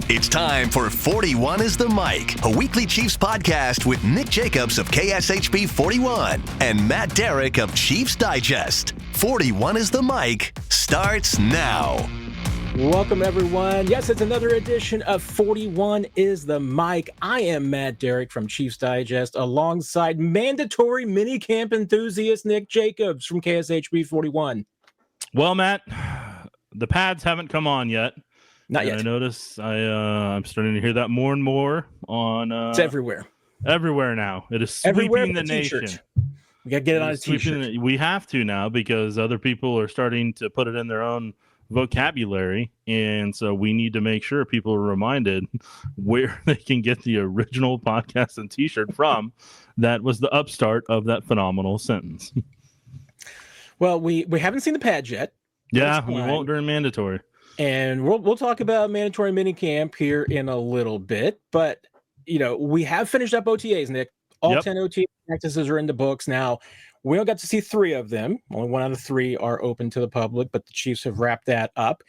It's time for 41 is the Mic, a weekly Chiefs podcast with Nick Jacobs of KSHB 41 and Matt Derrick of Chiefs Digest. 41 is the Mic starts now. Welcome, everyone. Yes, it's another edition of 41 is the Mic. I am Matt Derrick from Chiefs Digest alongside mandatory minicamp enthusiast Nick Jacobs from KSHB 41. Well, Matt, the pads haven't come on yet. Not yet. I notice I'm starting to hear that more and more on. It's everywhere. Everywhere now. It is Everywhere sweeping the nation. We got to get it on a t-shirt. We have to now because other people are starting to put it in their own vocabulary, and so we need to make sure people are reminded where they can get the original podcast and t-shirt from. That was the upstart of that phenomenal sentence. Well, we haven't seen the pads yet. Yeah, we won't during mandatory. And we'll talk about mandatory minicamp here in a little bit, but we have finished up OTAs, Nick. All 10 OTA practices are in the books now. We only got to see 3 of them. Only 1 out of 3 are open to the public, but the Chiefs have wrapped that up.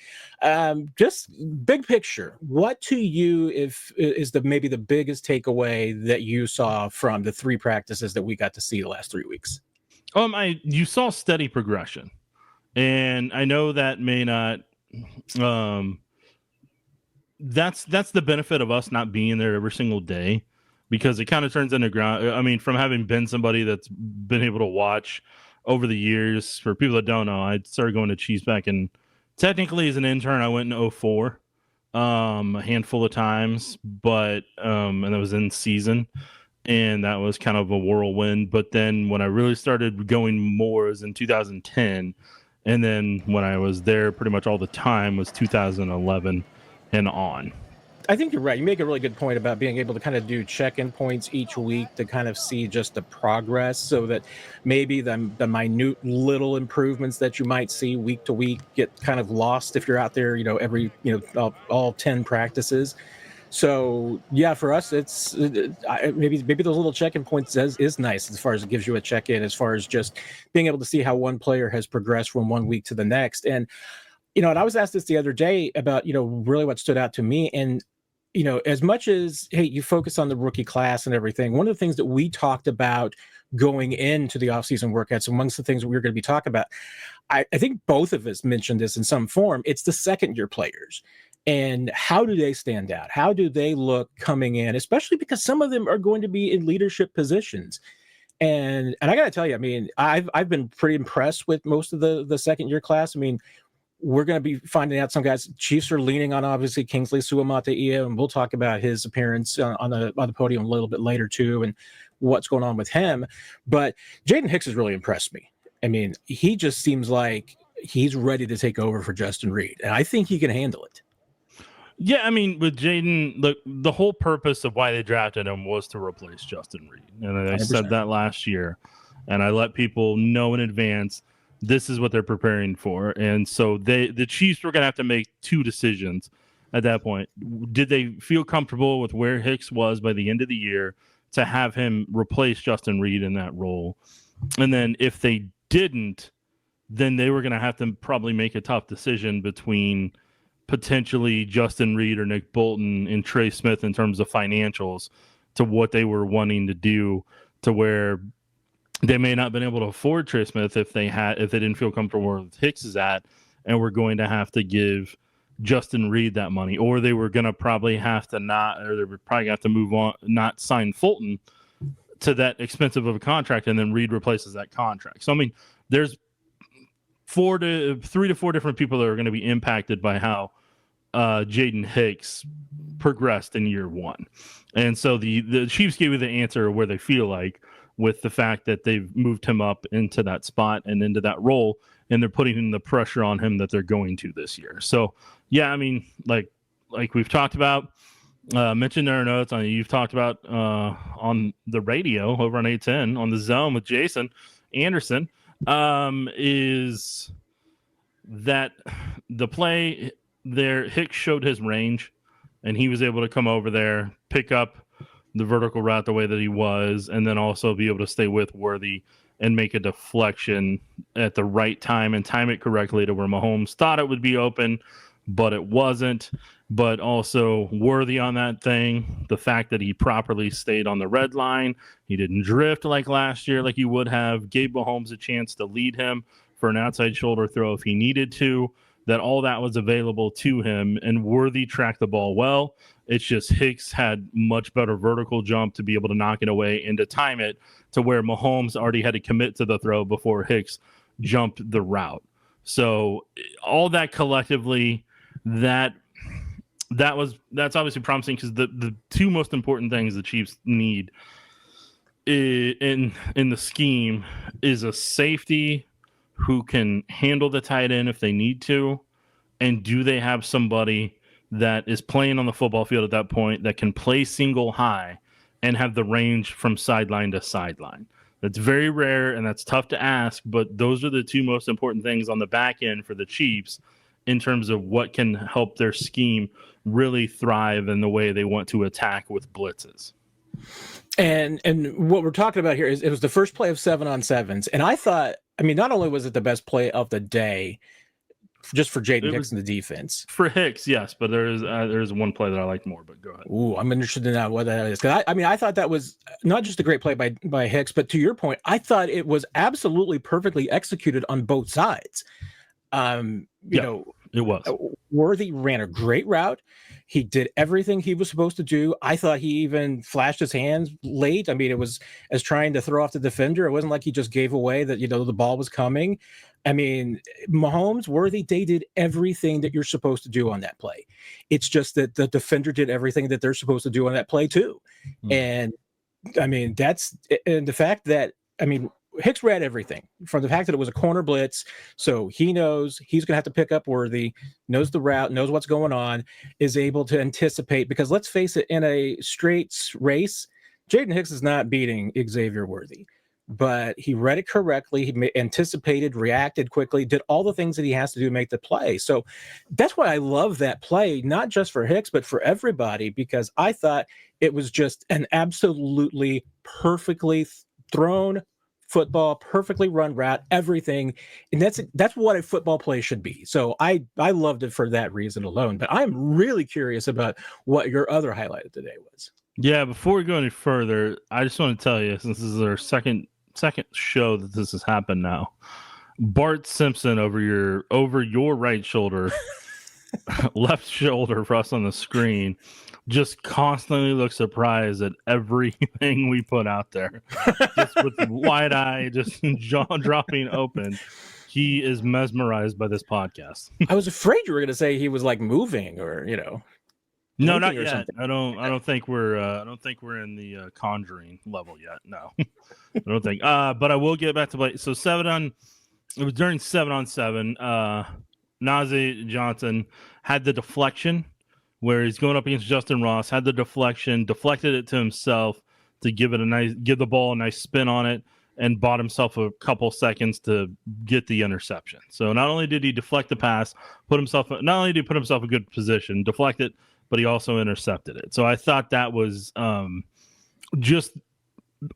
Just big picture, what to you is maybe the biggest takeaway that you saw from the 3 practices that we got to see the last 3 weeks? You saw steady progression, and I know that may not. That's the benefit of us not being there every single day, because it kind of turns into ground. I mean, from having been somebody that's been able to watch over the years, for people that don't know, I started going to Chiefs back in, technically as an intern, I went in 2004, a handful of times, but and that was in season, and that was kind of a whirlwind. But then when I really started going more was in 2010. And then when I was there pretty much all the time was 2011 and on. I think you're right. You make a really good point about being able to kind of do check-in points each week to kind of see just the progress, so that maybe the minute little improvements that you might see week to week get kind of lost if you're out there, every, all 10 practices. So yeah, for us, it's maybe those little check-in points is nice, as far as it gives you a check-in, as far as just being able to see how one player has progressed from one week to the next. And and I was asked this the other day about really what stood out to me. And as much as, hey, you focus on the rookie class and everything, one of the things that we talked about going into the offseason workouts, amongst the things that we were going to be talking about, I think both of us mentioned this in some form. It's the second-year players. And how do they stand out? How do they look coming in, especially because some of them are going to be in leadership positions? And I got to tell you, I mean, I've been pretty impressed with most of the second-year class. I mean, we're going to be finding out some guys. Chiefs are leaning on, obviously, Kingsley Suamataia, and we'll talk about his appearance on the podium a little bit later too, and what's going on with him. But Jaden Hicks has really impressed me. I mean, he just seems like he's ready to take over for Justin Reid, and I think he can handle it. Yeah, I mean, with Jaden, the whole purpose of why they drafted him was to replace Justin Reid. And I 100%. Said that last year, and I let people know in advance this is what they're preparing for. And so the Chiefs were going to have to make 2 decisions at that point. Did they feel comfortable with where Hicks was by the end of the year to have him replace Justin Reid in that role? And then if they didn't, then they were going to have to probably make a tough decision between potentially Justin Reid or Nick Bolton and Trey Smith in terms of financials to what they were wanting to do, to where they may not have been able to afford Trey Smith if they didn't feel comfortable where Hicks is at, and we're going to have to give Justin Reid that money, or they were going to probably have to move on, not sign Fulton to that expensive of a contract, and then Reid replaces that contract. So I mean, there's 3 to 4 different people that are going to be impacted by how Jaden Hicks progressed in year 1. And so the Chiefs gave you the answer where they feel like, with the fact that they've moved him up into that spot and into that role, and they're putting the pressure on him that they're going to this year. So yeah, I mean, like we've talked about, mentioned in our notes, you've talked about on the radio over on 810 on the Zone with Jason Anderson, is that the play there, Hicks showed his range, and he was able to come over there, pick up the vertical route the way that he was, and then also be able to stay with Worthy and make a deflection at the right time and time it correctly to where Mahomes thought it would be open, but it wasn't. but also worthy on that thing. The fact that he properly stayed on the red line, he didn't drift like last year like you would have, gave Mahomes a chance to lead him for an outside shoulder throw if he needed to, that all that was available to him, and Worthy tracked the ball well. It's just Hicks had much better vertical jump to be able to knock it away and to time it to where Mahomes already had to commit to the throw before Hicks jumped the route. So all that collectively, that's obviously promising, because the two most important things the Chiefs need in the scheme is a safety who can handle the tight end if they need to, and do they have somebody that is playing on the football field at that point that can play single high and have the range from sideline to sideline. That's very rare, and that's tough to ask, but those are the two most important things on the back end for the Chiefs in terms of what can help their scheme really thrive in the way they want to attack with blitzes. And what we're talking about here is it was the first play of 7-on-7s. And I thought, I mean, not only was it the best play of the day just for Jaden Hicks in the defense. For Hicks, yes, but there's one play that I liked more, but go ahead. Ooh, I'm interested in that, what that is. Because I thought that was not just a great play by Hicks, but to your point, I thought it was absolutely perfectly executed on both sides. You know, it was. Worthy ran a great route. He did everything he was supposed to do. I thought he even flashed his hands late. I mean, it was as trying to throw off the defender. It wasn't like he just gave away that, you know, the ball was coming. I mean, Mahomes, Worthy, they did everything that you're supposed to do on that play. It's just that the defender did everything that they're supposed to do on that play too. And I mean, and the fact that, I mean, Hicks read everything from the fact that it was a corner blitz. So he knows he's going to have to pick up Worthy, knows the route, knows what's going on, is able to anticipate, because let's face it, in a straight race, Jaden Hicks is not beating Xavier Worthy, but he read it correctly. He anticipated, reacted quickly, did all the things that he has to do to make the play. So that's why I love that play, not just for Hicks, but for everybody, because I thought it was just an absolutely perfectly thrown football, perfectly run route, everything. And that's what a football play should be. So I loved it for that reason alone. But I'm really curious about what your other highlight of the day was. Yeah, before we go any further, I just want to tell you, since this is our second show that this has happened now, Bart Simpson over your right shoulder, left shoulder for us on the screen, just constantly looks surprised at everything we put out there. Just with wide eye, just jaw dropping open. He is mesmerized by this podcast. I was afraid you were going to say he was like moving or, you know. No, not yet. Something. I don't think we're in the Conjuring level yet. No, I don't think. But I will get back to play. So it was during 7-on-7. Najee Johnson had the deflection where he's going up against Justin Ross, had the deflection, deflected it to himself to give the ball a nice spin on it, and bought himself a couple seconds to get the interception. So not only did he deflect the pass, put himself in a good position, deflect it, but he also intercepted it. So I thought that was just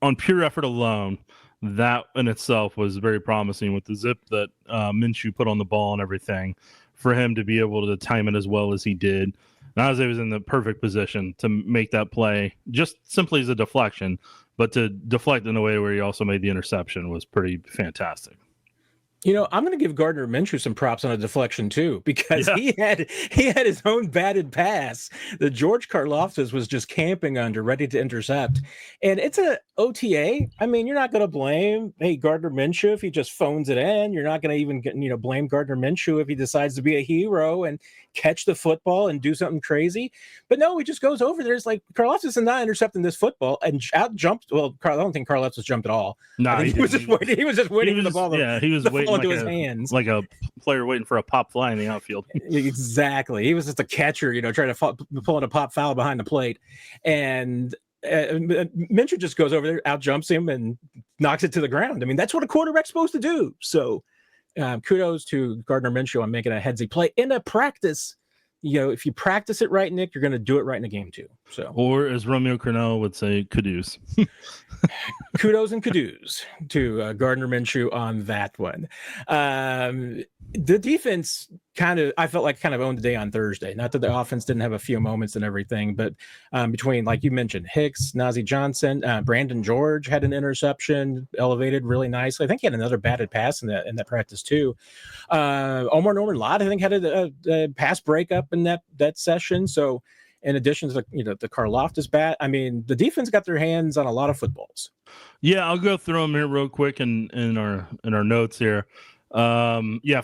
on pure effort alone, that in itself was very promising with the zip that Minshew put on the ball and everything, for him to be able to time it as well as he did. Najee was in the perfect position to make that play, just simply as a deflection, but to deflect in a way where he also made the interception was pretty fantastic. You know, I'm going to give Gardner Minshew some props on a deflection too, because he had his own batted pass that George Karlaftis was just camping under, ready to intercept. And it's a OTA. I mean, you're not going to blame Gardner Minshew if he just phones it in. You're not going to even blame Gardner Minshew if he decides to be a hero and catch the football and do something crazy. But no, he just goes over there. It's like, Karlaftis is not intercepting this football, and out jumped. Well, I don't think Karlaftis jumped at all. No, he was just waiting. He was just waiting for the ball. He was waiting into his hands, like a player waiting for a pop fly in the outfield. Exactly. He was just a catcher, trying to pull in a pop foul behind the plate, and Minshew just goes over there, out jumps him, and knocks it to the ground. I mean, that's what a quarterback's supposed to do. So, kudos to Gardner Minshew on making a headsy play in a practice. If you practice it right, Nick, you're going to do it right in a game too. So, or as Romeo Cornell would say, kudos. Kudos and kudos to Gardner Minshew on that one. The defense I felt like owned the day on Thursday. Not that the offense didn't have a few moments and everything, but between, like you mentioned, Hicks, Najee Johnson, Brandon George had an interception, elevated really nicely. I think he had another batted pass in that practice too. Omar Norman Lott, I think, had a pass breakup in that session. So in addition to the Karlaftis bat, I mean, the defense got their hands on a lot of footballs. Yeah, I'll go through them here real quick in our notes here. For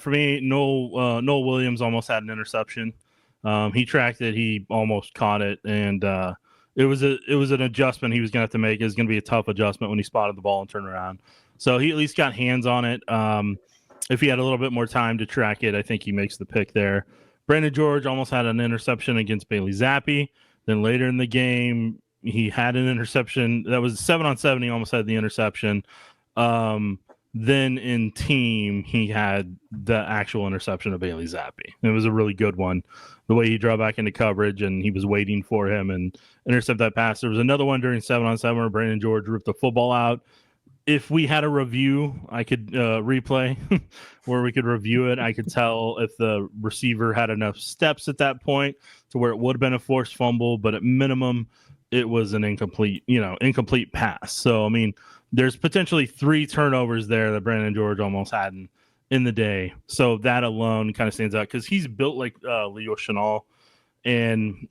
me, Noel Williams almost had an interception. He tracked it, he almost caught it, and it was an adjustment he was going to have to make. It was going to be a tough adjustment when he spotted the ball and turned around. So he at least got hands on it. If he had a little bit more time to track it, I think he makes the pick there. Brandon George almost had an interception against Bailey Zappi. Then later in the game, he had an interception. That was 7-on-7. He almost had the interception. Then in team, he had the actual interception of Bailey Zappi. It was a really good one. The way he drew back into coverage and he was waiting for him and intercept that pass. There was another one during 7-on-7 where Brandon George ripped the football out. If we had a review, I could replay where we could review it. I could tell if the receiver had enough steps at that point to where it would have been a forced fumble, but at minimum, it was an incomplete pass. So, I mean, there's potentially 3 turnovers there that Brandon George almost had in the day. So that alone kind of stands out because he's built like Leo Chenal. And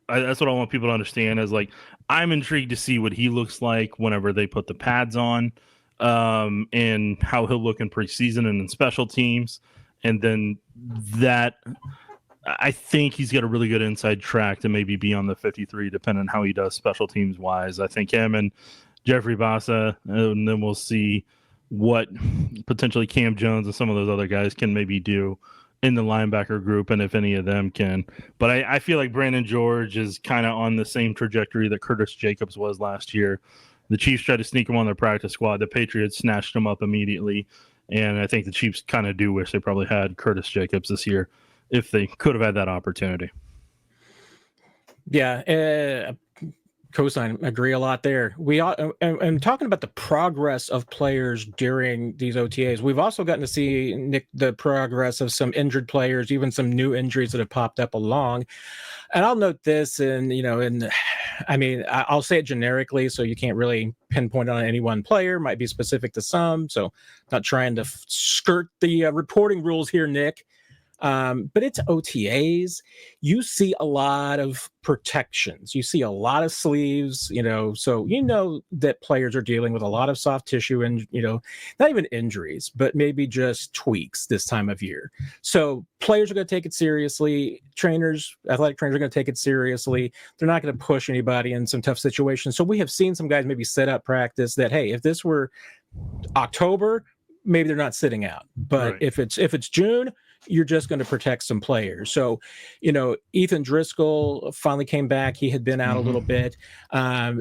that's what I want people to understand is, like, I'm intrigued to see what he looks like whenever they put the pads on, and how he'll look in preseason and in special teams. And then I think he's got a really good inside track to maybe be on the 53, depending on how he does special teams wise. I think him and Jeffrey Bassa, and then we'll see what potentially Cam Jones and some of those other guys can maybe do in the linebacker group, and if any of them can. But I feel like Brandon George is kind of on the same trajectory that Curtis Jacobs was last year. The Chiefs tried to sneak him on their practice squad. The Patriots snatched him up immediately, and I think the Chiefs kind of do wish they probably had Curtis Jacobs this year if they could have had that opportunity. Yeah, cosign, agree a lot there. I'm talking about the progress of players during these OTAs. We've also gotten to see, Nick, the progress of some injured players, even some new injuries that have popped up along. And I'll note this, I'll say it generically, so you can't really pinpoint on any one player. Might be specific to some, so not trying to skirt the reporting rules here, Nick. But it's OTAs. You see a lot of protections. You see a lot of sleeves, so that players are dealing with a lot of soft tissue and, not even injuries, but maybe just tweaks this time of year. So players are going to take it seriously. Athletic trainers are going to take it seriously. They're not going to push anybody in some tough situations. So we have seen some guys maybe set up practice that, hey, if this were October, maybe they're not sitting out. But right. If it's June, you're just going to protect some players. So, Ethan Driscoll finally came back. He had been out a little bit.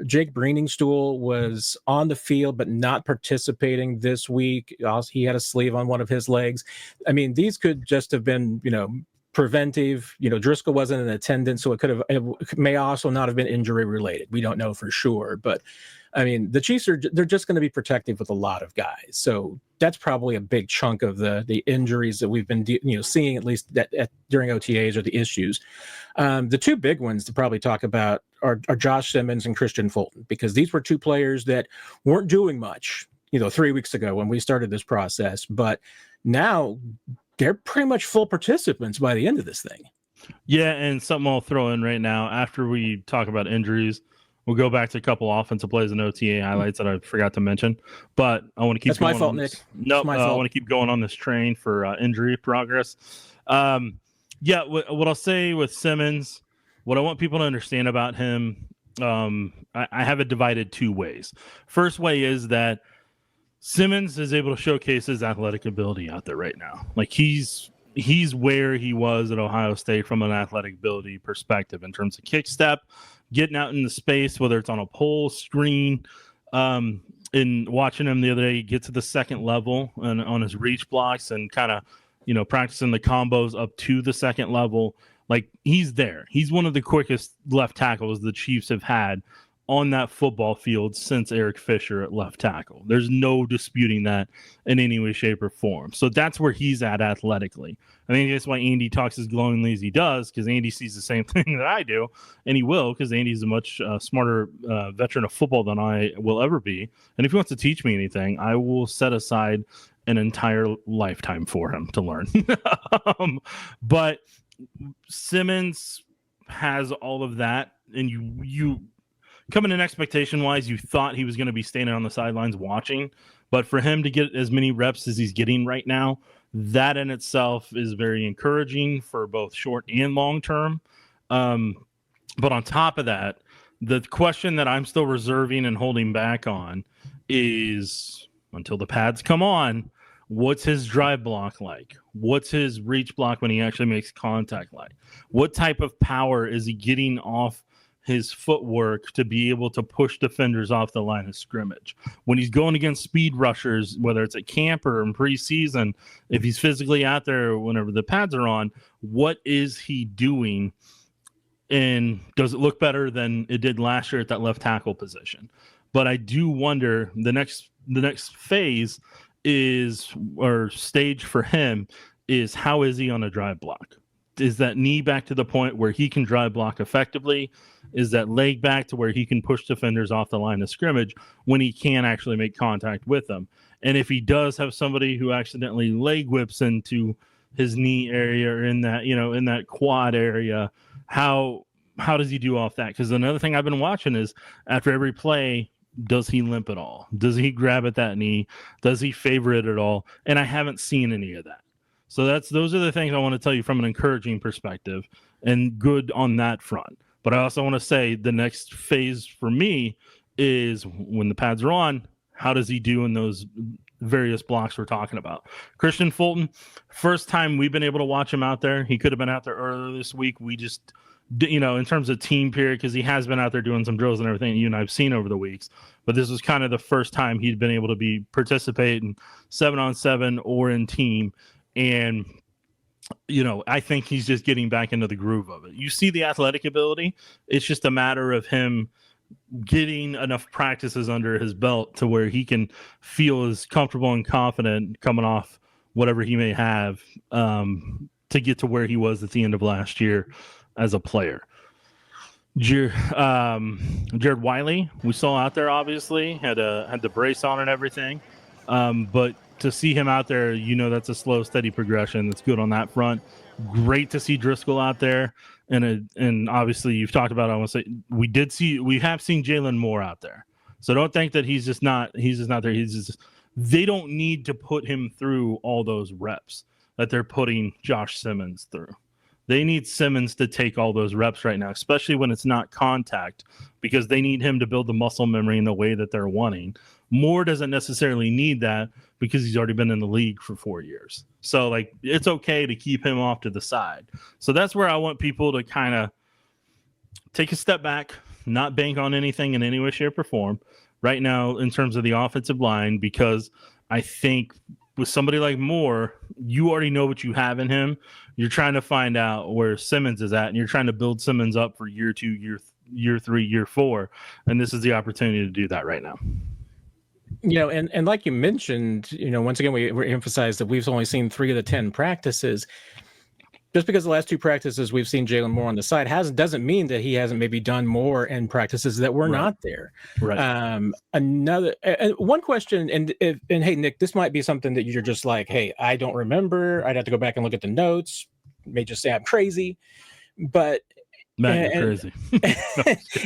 Jake Breeningstool was on the field, but not participating this week. Also, he had a sleeve on one of his legs. I mean, these could just have been, preventive. Driscoll wasn't in attendance, so it may also not have been injury related. We don't know for sure, but I mean, the Chiefs they're just going to be protective with a lot of guys. So that's probably a big chunk of the injuries that we've been seeing, at least during OTAs, are the issues. The 2 big ones to probably talk about are Josh Simmons and Christian Fulton, because these were 2 players that weren't doing much, 3 weeks ago when we started this process, but now they're pretty much full participants by the end of this thing. Yeah, and something I'll throw in right now after we talk about injuries. We'll go back to a couple offensive plays and OTA highlights that I forgot to mention, but I want to keep. That's my fault, Nick. Nope, I want to keep going on this train for injury progress. What I'll say with Simmons, what I want people to understand about him, I have it divided 2 ways. First way is that Simmons is able to showcase his athletic ability out there right now. Like he's where he was at Ohio State from an athletic ability perspective in terms of kick step, getting out in the space, whether it's on a pole, screen. In watching him the other day, get to the second level and on his reach blocks and kind of, practicing the combos up to the second level. Like he's there. He's one of the quickest left tackles the Chiefs have had on that football field since Eric Fisher at left tackle. There's no disputing that in any way, shape, or form. So that's where he's at athletically. I think that's why Andy talks as glowingly as he does, because Andy sees the same thing that I do, and he will, because Andy's a much smarter veteran of football than I will ever be. And if he wants to teach me anything, I will set aside an entire lifetime for him to learn. But Simmons has all of that, and you coming in expectation wise, you thought he was going to be standing on the sidelines watching, but for him to get as many reps as he's getting right now, that in itself is very encouraging for both short and long term. But on top of that, the question that I'm still reserving and holding back on is, until the pads come on, what's his drive block like? What's his reach block when he actually makes contact like? What type of power is he getting off his footwork to be able to push defenders off the line of scrimmage? When he's going against speed rushers, whether it's at camp or in preseason, if he's physically out there whenever the pads are on, what is he doing? And does it look better than it did last year at that left tackle position? But I do wonder the next phase is, or stage for him is, how is he on a drive block? Is that knee back to the point where he can drive block effectively? Is that leg back to where he can push defenders off the line of scrimmage when he can actually make contact with them? And if he does have somebody who accidentally leg whips into his knee area or in that, in that quad area, how does he do off that? Because another thing I've been watching is, after every play, does he limp at all? Does he grab at that knee? Does he favor it at all? And I haven't seen any of that. So those are the things I want to tell you from an encouraging perspective, and good on that front. But I also want to say the next phase for me is, when the pads are on, how does he do in those various blocks we're talking about? Christian Fulton, first time we've been able to watch him out there. He could have been out there earlier this week. We just, in terms of team period, because he has been out there doing some drills and everything you and I've seen over the weeks. But this was kind of the first time he'd been able to participate in 7-on-7 or in team. And, I think he's just getting back into the groove of it. You see the athletic ability. It's just a matter of him getting enough practices under his belt to where he can feel as comfortable and confident coming off whatever he may have, to get to where he was at the end of last year as a player. Jared Wiley, we saw out there, obviously had the brace on and everything, but to see him out there, that's a slow, steady progression. That's good on that front. Great to see Driscoll out there, and obviously you've talked about, I want to say, we have seen Jalen Moore out there. So don't think that he's just not there. They don't need to put him through all those reps that they're putting Josh Simmons through. They need Simmons to take all those reps right now, especially when it's not contact, because they need him to build the muscle memory in the way that they're wanting. Moore doesn't necessarily need that because he's already been in the league for 4 years. So, it's okay to keep him off to the side. So that's where I want people to kind of take a step back, not bank on anything in any way, shape, or form right now in terms of the offensive line, because I think with somebody like Moore, you already know what you have in him. You're trying to find out where Simmons is at, and you're trying to build Simmons up for year 2, year 3, year 4. And this is the opportunity to do that right now. And like you mentioned, once again, we emphasized that we've only seen 3 of the 10 practices. Just because the last 2 practices we've seen Jalen Moore on the side doesn't mean that he hasn't maybe done more in practices that were not there. Right. Another one question, and hey, Nick, this might be something that you're just like, hey, I don't remember. I'd have to go back and look at the notes. May just say I'm crazy, but. Matt, you're crazy.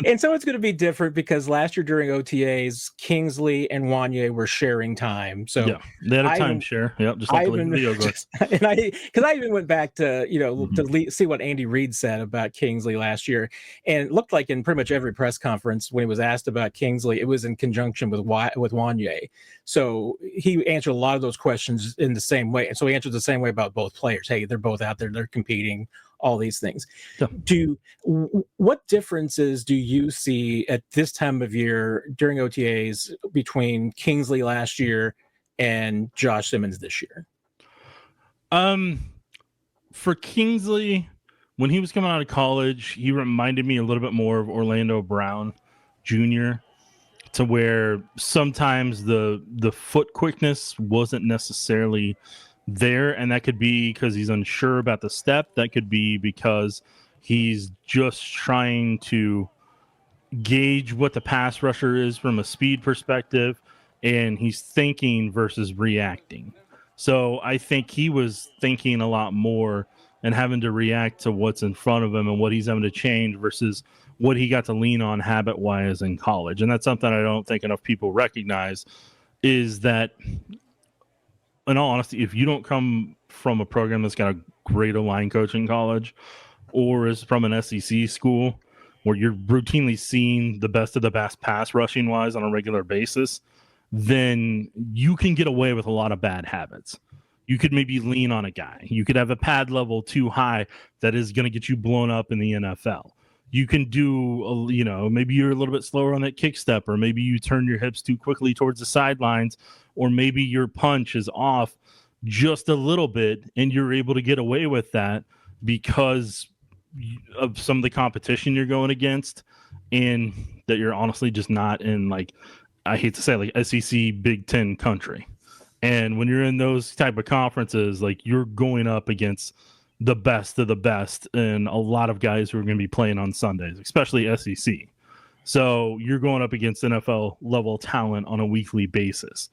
And so it's going to be different because last year during OTAs, Kingsley and Wanye were sharing time. So yeah, they had a timeshare. Yep, just like the video goes. And I even went back to to see what Andy Reid said about Kingsley last year, and it looked like in pretty much every press conference when he was asked about Kingsley, it was in conjunction with Wanye. So he answered a lot of those questions in the same way, and so he answered the same way about both players. Hey, they're both out there, they're competing. All these things. Yeah. What differences do you see at this time of year during OTAs between Kingsley last year and Josh Simmons this year? For Kingsley, when he was coming out of college, he reminded me a little bit more of Orlando Brown junior, to where sometimes the foot quickness wasn't necessarily there, and that could be because he's unsure about the step. That could be because he's just trying to gauge what the pass rusher is from a speed perspective, and he's thinking versus reacting. So I think he was thinking a lot more and having to react to what's in front of him and what he's having to change versus what he got to lean on habit-wise in college. And that's something I don't think enough people recognize, is that, in all honesty, if you don't come from a program that's got a great line coach in college or is from an SEC school where you're routinely seeing the best of the best pass rushing-wise on a regular basis, then you can get away with a lot of bad habits. You could maybe lean on a guy. You could have a pad level too high that is going to get you blown up in the NFL. You can do, maybe you're a little bit slower on that kick step, or maybe you turn your hips too quickly towards the sidelines, or maybe your punch is off just a little bit and you're able to get away with that because of some of the competition you're going against, and that you're honestly just not in, like, I hate to say, like, SEC Big Ten country. And when you're in those type of conferences, like, you're going up against the best of the best and a lot of guys who are going to be playing on Sundays, especially SEC. So you're going up against NFL level talent on a weekly basis.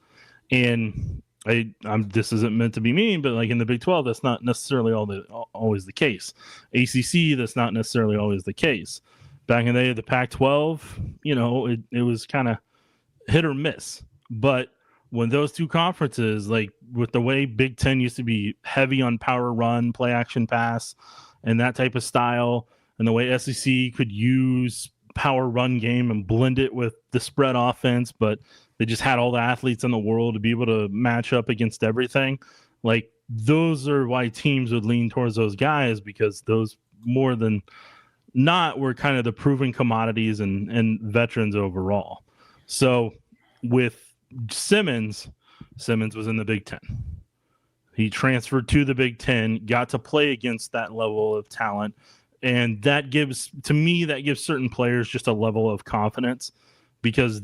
And this isn't meant to be mean, but like in the Big 12, that's not necessarily always the case. ACC, that's not necessarily always the case. Back in the day of the Pac-12, it was kind of hit or miss. But when those two conferences, like with the way Big Ten used to be heavy on power run, play action pass, and that type of style, and the way SEC could use power run game and blend it with the spread offense, but they just had all the athletes in the world to be able to match up against everything. Like, those are why teams would lean towards those guys, because those more than not were kind of the proven commodities and veterans overall. So with Simmons was in the Big Ten. He transferred to the Big Ten, got to play against that level of talent, and that gives certain players just a level of confidence, because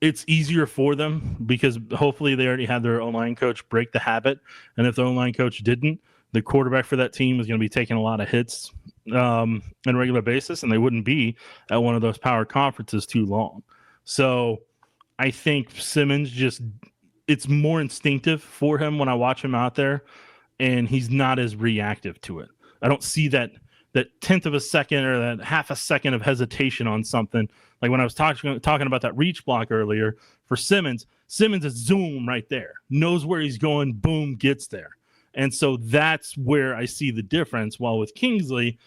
it's easier for them, because hopefully they already had their O-line coach break the habit, and if the O-line coach didn't, the quarterback for that team is going to be taking a lot of hits on a regular basis, and they wouldn't be at one of those power conferences too long. So I think Simmons it's more instinctive for him when I watch him out there, and he's not as reactive to it. I don't see that tenth of a second or that half a second of hesitation on something. Like when I was talking about that reach block earlier for Simmons is zoom right there, knows where he's going, boom, gets there. And so that's where I see the difference. While with Kingsley,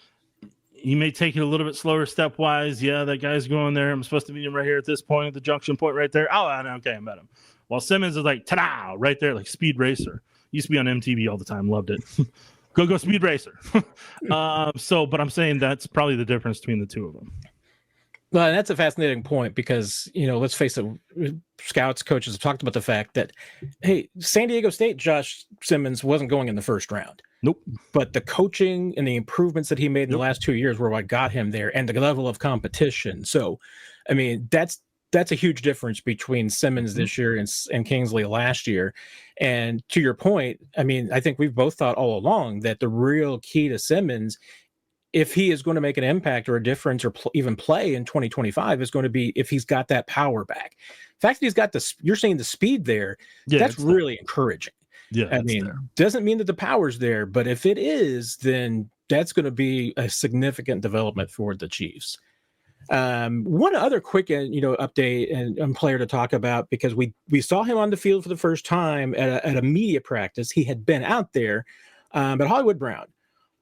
he may take it a little bit slower stepwise. Yeah, that guy's going there. I'm supposed to meet him right here at this point, at the junction point right there. Oh, okay, I met him. While Simmons is like, ta-da, right there, like Speed Racer. Used to be on MTV all the time. Loved it. Go Speed Racer. But I'm saying that's probably the difference between the two of them. Well, that's a fascinating point, because, let's face it, scouts, coaches have talked about the fact that, hey, San Diego State, Josh Simmons wasn't going in the first round. Nope. But the coaching and the improvements that he made in the last 2 years were what got him there, and the level of competition. So, I mean, that's a huge difference between Simmons this year and Kingsley last year. And to your point, I mean, I think we've both thought all along that the real key to Simmons, if he is going to make an impact or a difference or even play in 2025, is going to be if he's got that power back. The fact that he's got you're saying the speed there, that's really encouraging. Yeah, I mean, doesn't mean that the power's there, but if it is, then that's going to be a significant development for the Chiefs. One other quick, update and player to talk about, because we saw him on the field for the first time at a media practice. He had been out there, but Hollywood Brown.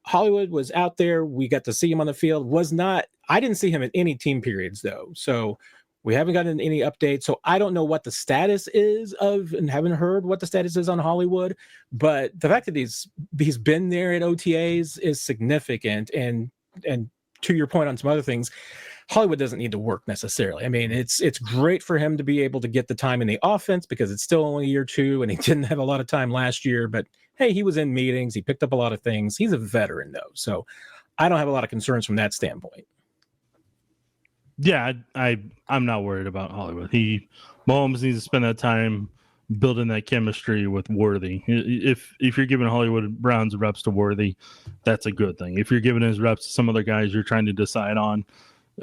Hollywood was out there. We got to see him on the field. I didn't see him in any team periods though. So we haven't gotten any updates. So I don't know what the status is and haven't heard what the status is on Hollywood, but the fact that he's been there at OTAs is significant. And to your point on some other things, Hollywood doesn't need to work necessarily. I mean, it's great for him to be able to get the time in the offense, because it's still only year 2 and he didn't have a lot of time last year, but hey, he was in meetings. He picked up a lot of things. He's a veteran though. So I don't have a lot of concerns from that standpoint. Yeah, I'm not worried about Hollywood. Mahomes needs to spend that time building that chemistry with Worthy. If you're giving Hollywood Brown's reps to Worthy, that's a good thing. If you're giving his reps to some other guys you're trying to decide on,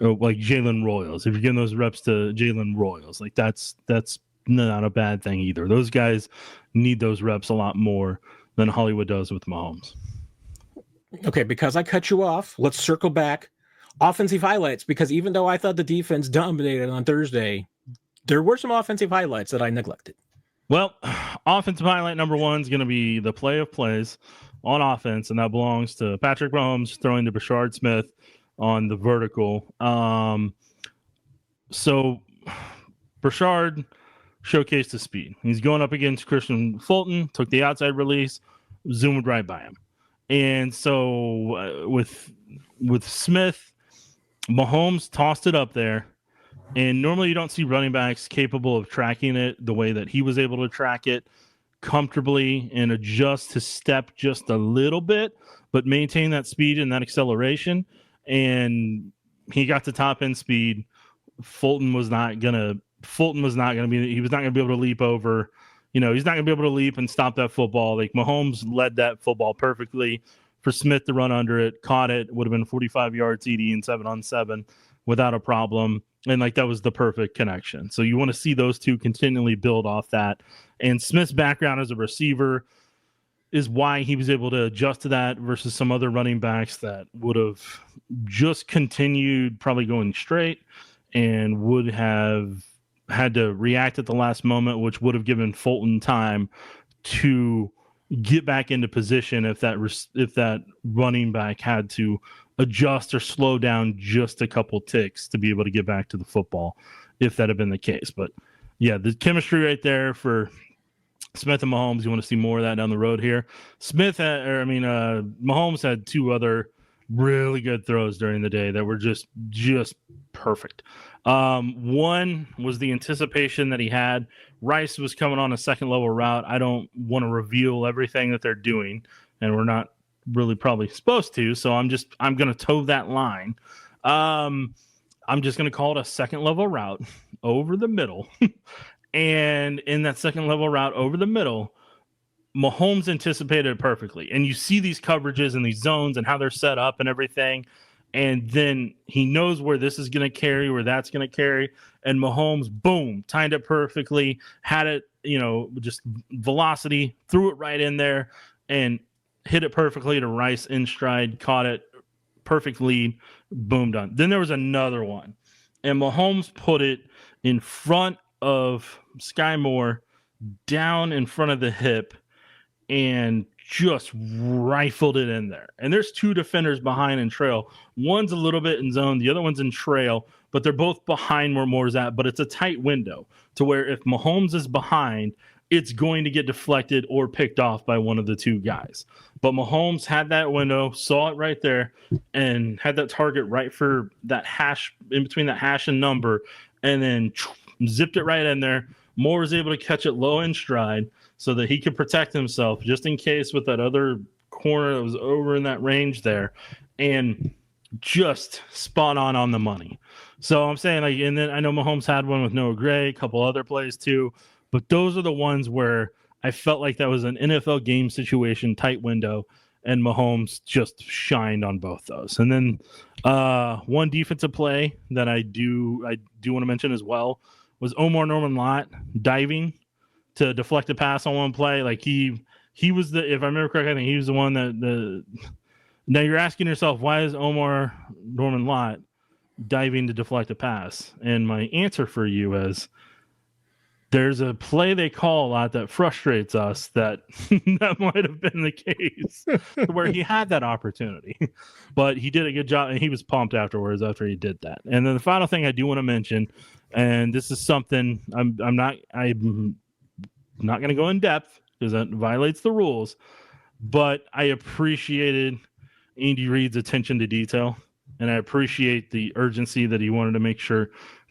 like Jalen Royals, if you're giving those reps to Jalen Royals, like that's not a bad thing either. Those guys need those reps a lot more than Hollywood does with Mahomes. Okay, because I cut you off, let's circle back. Offensive highlights, because even though I thought the defense dominated on Thursday, there were some offensive highlights that I neglected. Well, offensive highlight number one is going to be the play of plays on offense, and that belongs to Patrick Mahomes throwing to Brashard Smith on the vertical. So Brashard showcased his speed. He's going up against Christian Fulton, took the outside release, zoomed right by him. And so with Smith, Mahomes tossed it up there. And normally you don't see running backs capable of tracking it the way that he was able to track it comfortably and adjust his step just a little bit, but maintain that speed and that acceleration. And he got the top end speed. Fulton was not gonna be able to leap over. He's not gonna be able to leap and stop that football. Like Mahomes led that football perfectly for Smith to run under it, caught it, would have been 45-yard TD and 7-on-7 without a problem. And that was the perfect connection. So you want to see those two continually build off that. And Smith's background as a receiver is why he was able to adjust to that versus some other running backs that would have just continued probably going straight and would have had to react at the last moment, which would have given Fulton time to get back into position if that running back had to adjust or slow down just a couple ticks to be able to get back to the football, if that had been the case. But yeah, the chemistry right there for Smith and Mahomes. You want to see more of that down the road here. Mahomes had two other really good throws during the day that were just perfect. One was the anticipation that he had. Rice was coming on a second level route. I don't want to reveal everything that they're doing, and we're not really probably supposed to. So I'm going to toe that line. I'm just going to call it a second level route over the middle. And in that second level route over the middle, Mahomes anticipated it perfectly. And you see these coverages and these zones and how they're set up and everything. And then he knows where this is going to carry, where that's going to carry. And Mahomes, boom, timed it perfectly, had it, just velocity, threw it right in there and hit it perfectly to Rice in stride, caught it, perfect lead, boom, done. Then there was another one. And Mahomes put it in front of Sky Moore, down in front of the hip, and just rifled it in there. And there's two defenders behind in trail. One's a little bit in zone, the other one's in trail, but they're both behind where Moore's at. But it's a tight window to where if Mahomes is behind, it's going to get deflected or picked off by one of the two guys. But Mahomes had that window, saw it right there, and had that target right for that hash, in between that hash and number, and then zipped it right in there. Moore was able to catch it low in stride so that he could protect himself just in case with that other corner that was over in that range there, and just spot on the money. So I'm saying, and then I know Mahomes had one with Noah Gray, a couple other plays too, but those are the ones where I felt like that was an NFL game situation, tight window, and Mahomes just shined on both those. And then one defensive play that I do want to mention as well was Omar Norman Lott diving to deflect a pass on one play. He was if I remember correctly, I think he was the one now you're asking yourself, why is Omar Norman Lott diving to deflect a pass? And my answer for you is there's a play they call a lot that frustrates us that might have been the case where he had that opportunity, but he did a good job and he was pumped afterwards after he did that. And then the final thing I do want to mention, and this is something I'm not going to go in depth because that violates the rules, but I appreciated Andy Reid's attention to detail, and I appreciate the urgency that he wanted to make sure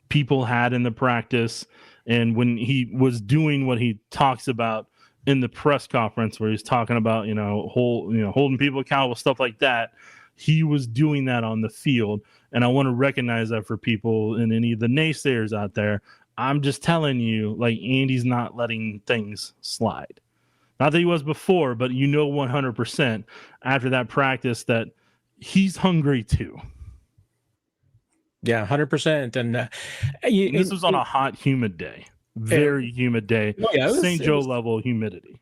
people had in the practice. And when he was doing what he talks about in the press conference, where he's talking about, holding people accountable, stuff like that, he was doing that on the field. And I want to recognize that for people and any of the naysayers out there. I'm just telling you, like, Andy's not letting things slide. Not that he was before, but 100% after that practice that he's hungry too. Yeah, 100%. And this was on a hot, humid day. Very humid day. Oh, yeah, St. Joe level humidity.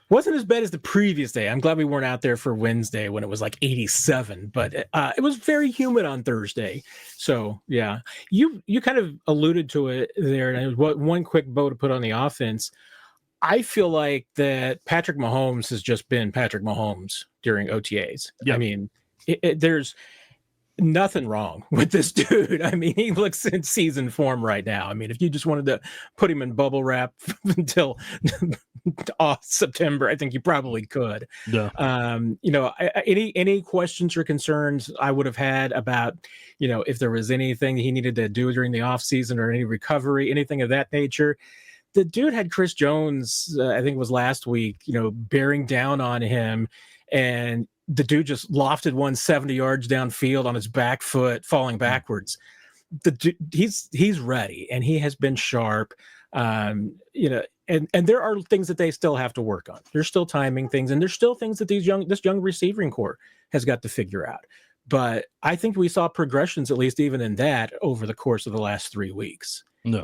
Wasn't as bad as the previous day. I'm glad we weren't out there for Wednesday when it was like 87, but it was very humid on Thursday. So, yeah, you kind of alluded to it there. And one quick bow to put on the offense. I feel like that Patrick Mahomes has just been Patrick Mahomes during OTAs. Yep. I mean, there's nothing wrong with this dude. I mean, he looks in season form right now. I mean, if you just wanted to put him in bubble wrap until September, I think you probably could. Yeah. Any questions or concerns I would have had about, if there was anything he needed to do during the offseason or any recovery, anything of that nature. The dude had Chris Jones, I think it was last week, bearing down on him, and the dude just lofted 170 yards downfield on his back foot, falling backwards. He's ready, and he has been sharp. And there are things that they still have to work on. There's still timing things, and there's still things that this young receiving core has got to figure out. But I think we saw progressions, at least even in that, over the course of the last 3 weeks. No.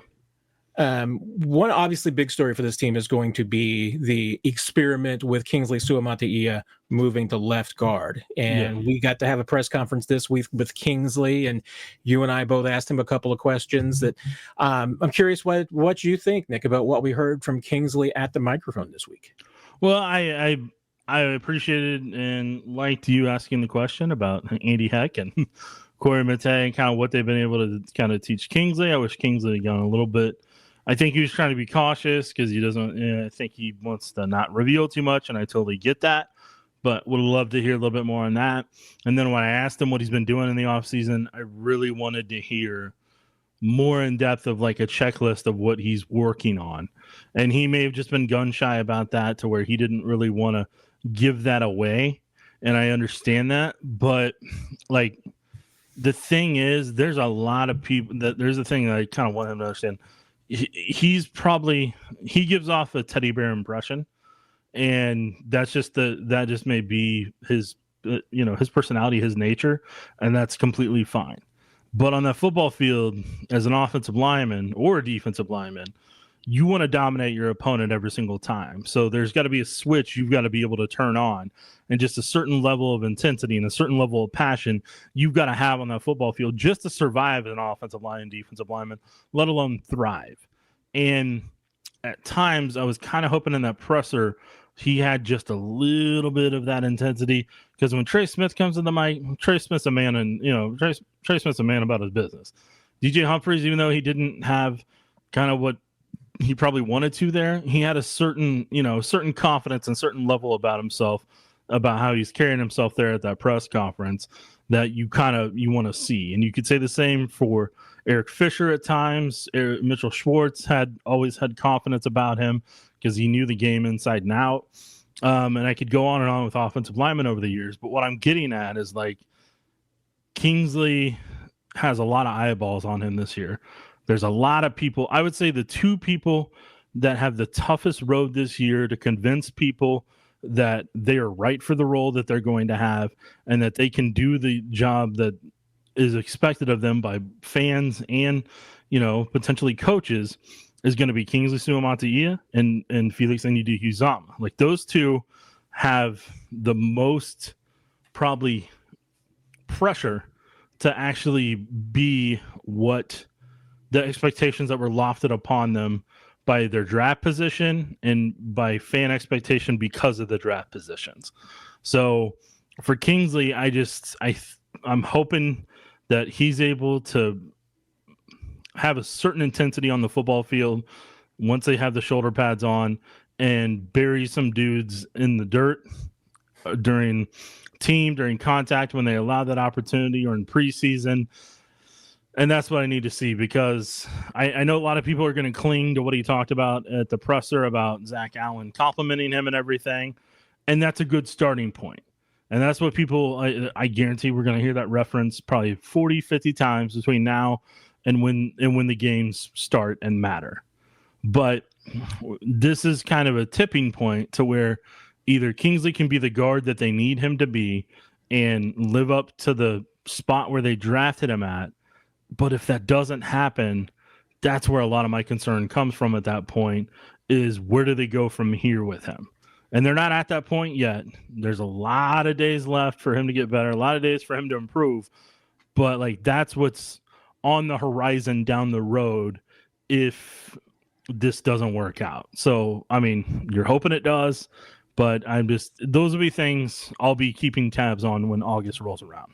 One obviously big story for this team is going to be the experiment with Kingsley Suamataia moving to left guard. And we got to have a press conference this week with Kingsley, and you and I both asked him a couple of questions that I'm curious what you think, Nick, about what we heard from Kingsley at the microphone this week. Well, I appreciated and liked you asking the question about Andy Heck and Corey Mate and kind of what they've been able to kind of teach Kingsley. I wish Kingsley had gone a little bit. I think he was trying to be cautious because he doesn't. I think he wants to not reveal too much, and I totally get that. But would love to hear a little bit more on that. And then when I asked him what he's been doing in the offseason, I really wanted to hear more in depth of like a checklist of what he's working on. And he may have just been gun shy about that to where he didn't really want to give that away. And I understand that. But like the thing is, there's a lot of people there's a thing that I kind of want him to understand. He gives off a teddy bear impression, and that just may be his his personality, his nature, and that's completely fine. But on that football field, as an offensive lineman or a defensive lineman, you want to dominate your opponent every single time. So there's got to be a switch you've got to be able to turn on, and just a certain level of intensity and a certain level of passion you've got to have on that football field just to survive as an offensive line, defensive lineman, let alone thrive. And at times I was kind of hoping in that presser he had just a little bit of that intensity, because when Trey Smith comes in the mic, Trey Smith's a man, and Trey Smith's a man about his business. DJ Humphries, even though he didn't have kind of what he probably wanted to there, he had a certain confidence and certain level about himself, about how he's carrying himself there at that press conference, that you want to see. And you could say the same for Eric Fisher at times. Mitchell Schwartz always had confidence about him because he knew the game inside and out. And I could go on and on with offensive linemen over the years. But what I'm getting at is, like, Kingsley has a lot of eyeballs on him this year. There's a lot of people. I would say the two people that have the toughest road this year to convince people that they are right for the role that they're going to have, and that they can do the job that is expected of them by fans and, potentially coaches, is going to be Kingsley Suamataia and Felix Anudike-Uzomah. Like, those two have the most probably pressure to actually be what the expectations that were lofted upon them by their draft position and by fan expectation because of the draft positions. So for Kingsley, I'm hoping that he's able to have a certain intensity on the football field once they have the shoulder pads on, and bury some dudes in the dirt during contact when they allow that opportunity, or in preseason. And that's what I need to see, because I know a lot of people are going to cling to what he talked about at the presser about Zach Allen complimenting him and everything. And that's a good starting point. And that's what people, I guarantee we're going to hear that reference probably 40, 50 times between now and when the games start and matter. But this is kind of a tipping point to where either Kingsley can be the guard that they need him to be and live up to the spot where they drafted him at. But if that doesn't happen, that's where a lot of my concern comes from at that point, is where do they go from here with him? And they're not at that point yet. There's a lot of days left for him to get better, a lot of days for him to improve. But like, that's what's on the horizon down the road if this doesn't work out. So, I mean, you're hoping it does, but those will be things I'll be keeping tabs on when August rolls around.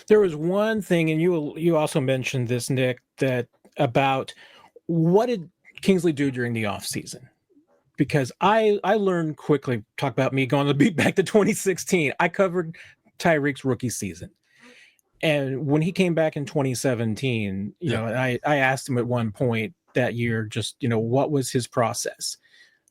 There was one thing, and you also mentioned this, Nick, that about what did Kingsley do during the offseason? Because I learned quickly, talk about me going to beat back to 2016. I covered Tyreek's rookie season. And when he came back in 2017, you know, I asked him at one point that year, just, you know, what was his process,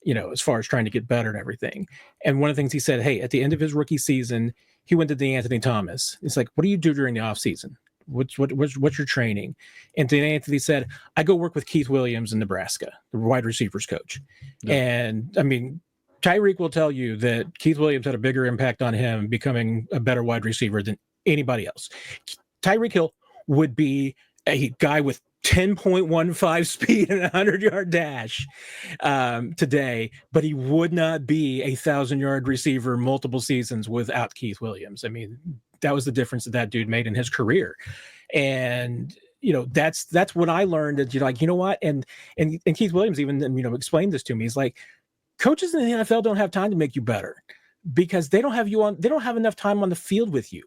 you know, as far as trying to get better and everything. And one of the things he said, hey, at the end of his rookie season, he went to DeAnthony Thomas. It's like, what do you do during the offseason? What's your training? And DeAnthony said, I go work with Keith Williams in Nebraska, the wide receivers coach. Yeah. And I mean, Tyreek will tell you that Keith Williams had a bigger impact on him becoming a better wide receiver than anybody else. Tyreek Hill would be a guy with 10.15 speed and a 100-yard dash today, but he would not be a 1,000-yard receiver multiple seasons without Keith Williams. I mean, that was the difference that dude made in his career. And, you know, that's what I learned, that you're like, you know what? And Keith Williams even, you know, explained this to me. He's like, coaches in the NFL don't have time to make you better because they don't have enough time on the field with you.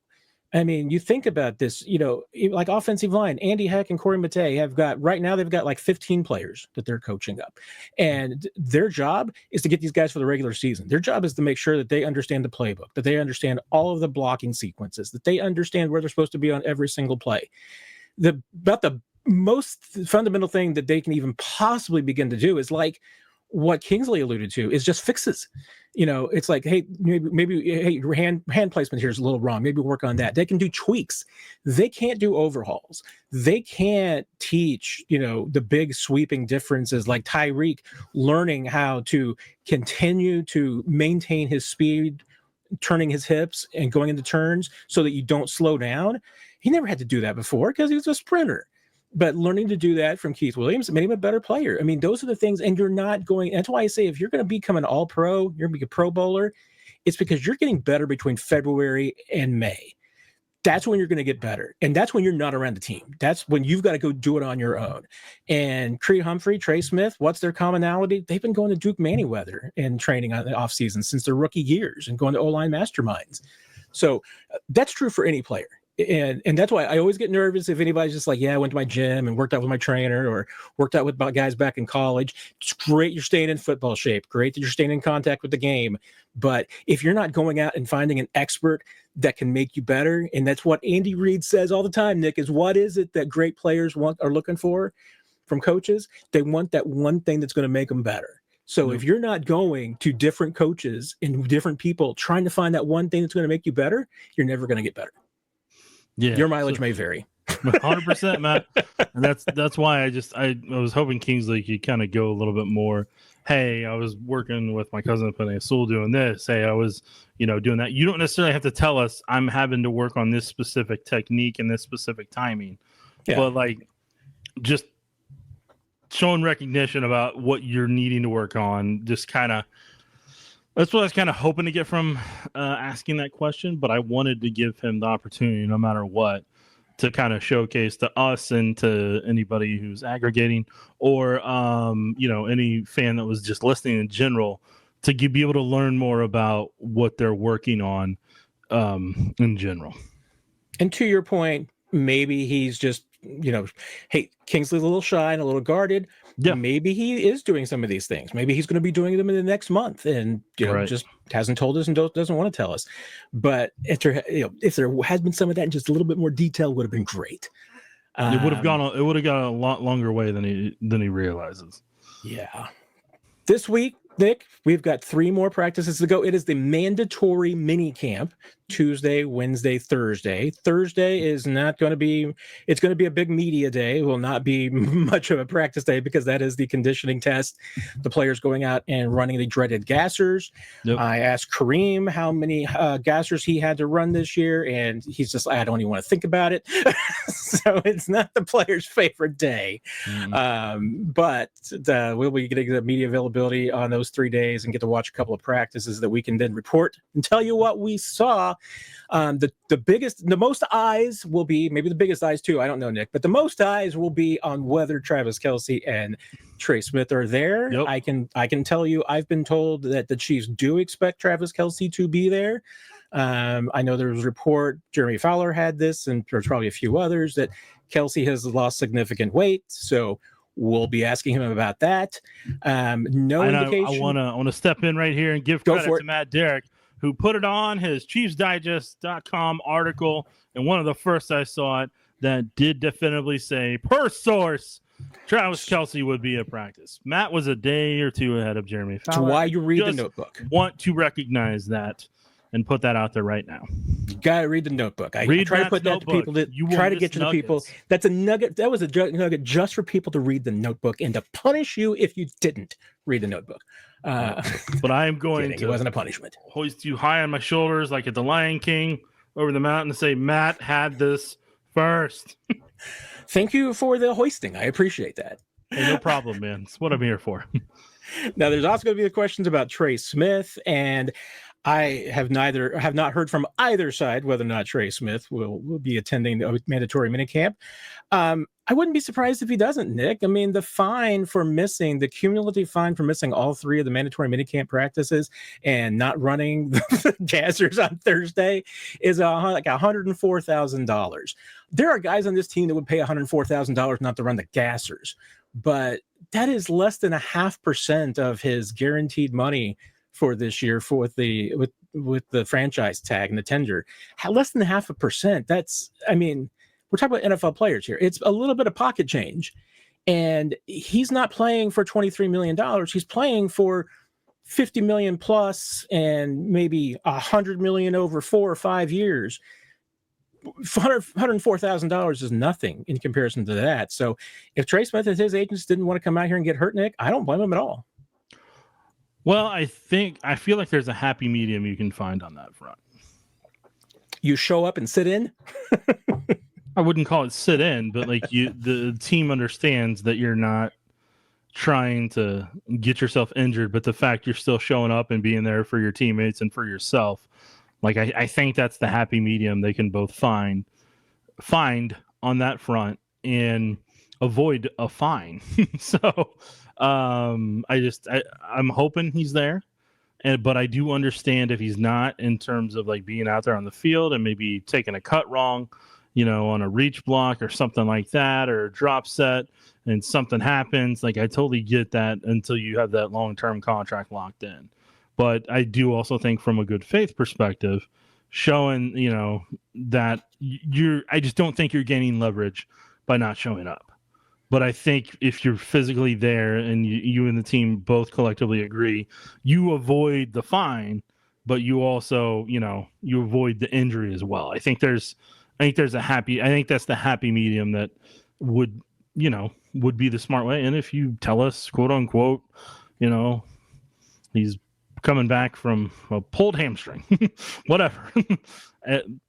I mean, you think about this, you know, like offensive line, Andy Heck and Corey Matei they've got like 15 players that they're coaching up. And their job is to get these guys for the regular season. Their job is to make sure that they understand the playbook, that they understand all of the blocking sequences, that they understand where they're supposed to be on every single play. About the most fundamental thing that they can even possibly begin to do is like what Kingsley alluded to, is just fixes. You know, it's like, hey, maybe hey, your hand placement here is a little wrong. Maybe work on that. They can do tweaks. They can't do overhauls. They can't teach, you know, the big sweeping differences like Tyreek learning how to continue to maintain his speed, turning his hips and going into turns so that you don't slow down. He never had to do that before because he was a sprinter. But learning to do that from Keith Williams made him a better player. I mean, those are the things, and you're not going, that's why I say if you're going to become an all-pro, you're going to be a pro bowler, it's because you're getting better between February and May. That's when you're going to get better. And that's when you're not around the team. That's when you've got to go do it on your own. And Creed Humphrey, Trey Smith, what's their commonality? They've been going to Duke Manyweather and training on the offseason since their rookie years and going to O-line masterminds. So that's true for any player. And that's why I always get nervous if anybody's just like, yeah, I went to my gym and worked out with my trainer or worked out with guys back in college. It's great you're staying in football shape. Great that you're staying in contact with the game. But if you're not going out and finding an expert that can make you better, and that's what Andy Reid says all the time, Nick, is what is it that great players are looking for from coaches? They want that one thing that's going to make them better. So if you're not going to different coaches and different people trying to find that one thing that's going to make you better, you're never going to get better. Yeah, your mileage may vary. 100%, Matt. And that's why I was hoping Kingsley could kind of go a little bit more. Hey, I was working with my cousin putting a stool doing this. Hey, I was, you know, doing that. You don't necessarily have to tell us I'm having to work on this specific technique and this specific timing. Yeah. But like just showing recognition about what you're needing to work on, just kind of. That's what I was kind of hoping to get from asking that question, but I wanted to give him the opportunity, no matter what, to kind of showcase to us and to anybody who's aggregating or, you know, any fan that was just listening in general to be able to learn more about what they're working on in general. And to your point, maybe he's just, you know, hey, Kingsley's a little shy and a little guarded. Yeah. Maybe he is doing some of these things. Maybe he's going to be doing them in the next month and, you know, just hasn't told us and doesn't want to tell us. But if there has been some of that in just a little bit more detail, would have been great. It would have gone a lot longer way than he realizes. Yeah. This week, Nick, we've got 3 more practices to go. It is the mandatory mini camp, Tuesday, Wednesday, Thursday. Thursday is not going to be, it's going to be a big media day. It will not be much of a practice day because that is the conditioning test. The players going out and running the dreaded gassers. Yep. I asked Kareem how many gassers he had to run this year, and he's just, I don't even want to think about it. So it's not the player's favorite day. But we'll be getting the media availability on those 3 days and get to watch a couple of practices that we can then report and tell you what we saw. The most eyes will be, maybe the biggest eyes too, I don't know, Nick, but the most eyes will be on whether Travis Kelce and Trey Smith are there. Yep. I can tell you, I've been told that the Chiefs do expect Travis Kelce to be there. I know there was a report, Jeremy Fowler had this, and there's probably a few others, that Kelce has lost significant weight. So we'll be asking him about that. No indication. I want to step in right here and give credit to Matt Derrick, who put it on his ChiefsDigest.com article, and one of the first I saw it that did definitively say, per source, Travis Kelce would be at practice. Matt was a day or two ahead of Jeremy Fowler. That's why you read the notebook. Want to recognize that and put that out there right now. You gotta read the notebook. I try to put that to people that try to get to the people. That's a nugget. That was a nugget just for people to read the notebook and to punish you if you didn't read the notebook. But I am going to. It wasn't a punishment. Hoist you high on my shoulders like at the Lion King over the mountain and say, Matt had this first. Thank you for the hoisting. I appreciate that. Hey, no problem, man. It's what I'm here for. Now, there's also going to be the questions about Trey Smith, and I have not heard from either side whether or not Trey Smith will be attending the mandatory minicamp. I wouldn't be surprised if he doesn't, Nick. I mean, the cumulative fine for missing all 3 of the mandatory minicamp practices and not running the gassers on Thursday is like $104,000. There are guys on this team that would pay $104,000 not to run the gassers, but that is less than 0.5% of his guaranteed money for this year with the franchise tag and the tender. Less than 0.5%. That's, I mean, we're talking about NFL players here. It's a little bit of pocket change, and he's not playing for $23 million. He's playing for $50 million plus and maybe $100 million over 4 or 5 years. $104,000 is nothing in comparison to that. So if Trey Smith and his agents didn't want to come out here and get hurt, Nick, I don't blame him at all. Well, I feel like there's a happy medium you can find on that front. You show up and sit in? I wouldn't call it sit in, but like the team understands that you're not trying to get yourself injured, but the fact you're still showing up and being there for your teammates and for yourself. Like, I think that's the happy medium they can both find on that front and avoid a fine. So I'm hoping he's there, but I do understand if he's not, in terms of like being out there on the field and maybe taking a cut wrong, on a reach block or something like that, or a drop set, and something happens. Like, I totally get that until you have that long-term contract locked in. But I do also think from a good faith perspective, showing, that I just don't think you're gaining leverage by not showing up. But I think if you're physically there and you and the team both collectively agree, you avoid the fine, but you also, you avoid the injury as well. I think that's the happy medium that would be the smart way. And if you tell us, quote unquote, he's coming back from a pulled hamstring, whatever,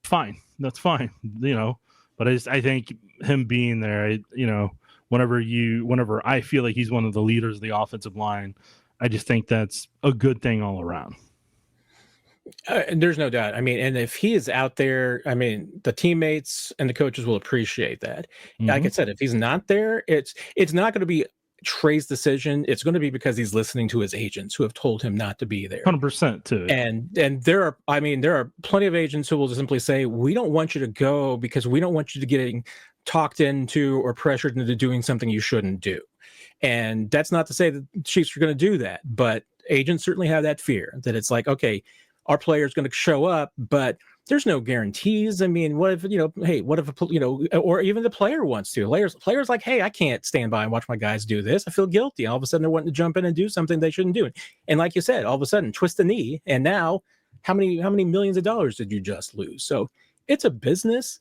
fine, that's fine, but I think him being there, whenever I feel like he's one of the leaders of the offensive line, I just think that's a good thing all around. And there's no doubt. I mean, and if he is out there, I mean, the teammates and the coaches will appreciate that. Mm-hmm. Like I said, if he's not there, it's not going to be Trey's decision. It's going to be because he's listening to his agents who have told him not to be there. 100% too. And there are plenty of agents who will just simply say, we don't want you to go because we don't want you to getting talked into or pressured into doing something you shouldn't do. And that's not to say that the Chiefs are going to do that, but agents certainly have that fear that it's like, okay, our player is going to show up, but there's no guarantees. I mean, what if, hey, what if, or even the player wants to. Players like, hey, I can't stand by and watch my guys do this. I feel guilty. All of a sudden, they're wanting to jump in and do something they shouldn't do. And like you said, all of a sudden, twist the knee. And now, how many millions of dollars did you just lose? So it's a business,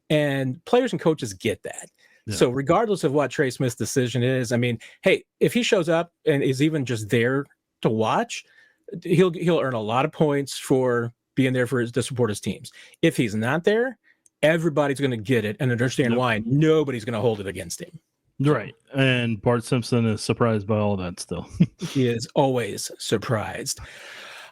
and players and coaches get that. Yeah. So regardless of what Trey Smith's decision is, I mean, hey, if he shows up and is even just there to watch, he'll earn a lot of points for being there to support his teams. If he's not there, everybody's going to get it and understand why. Nobody's going to hold it against him. Right. And Bart Simpson is surprised by all that still. He is always surprised.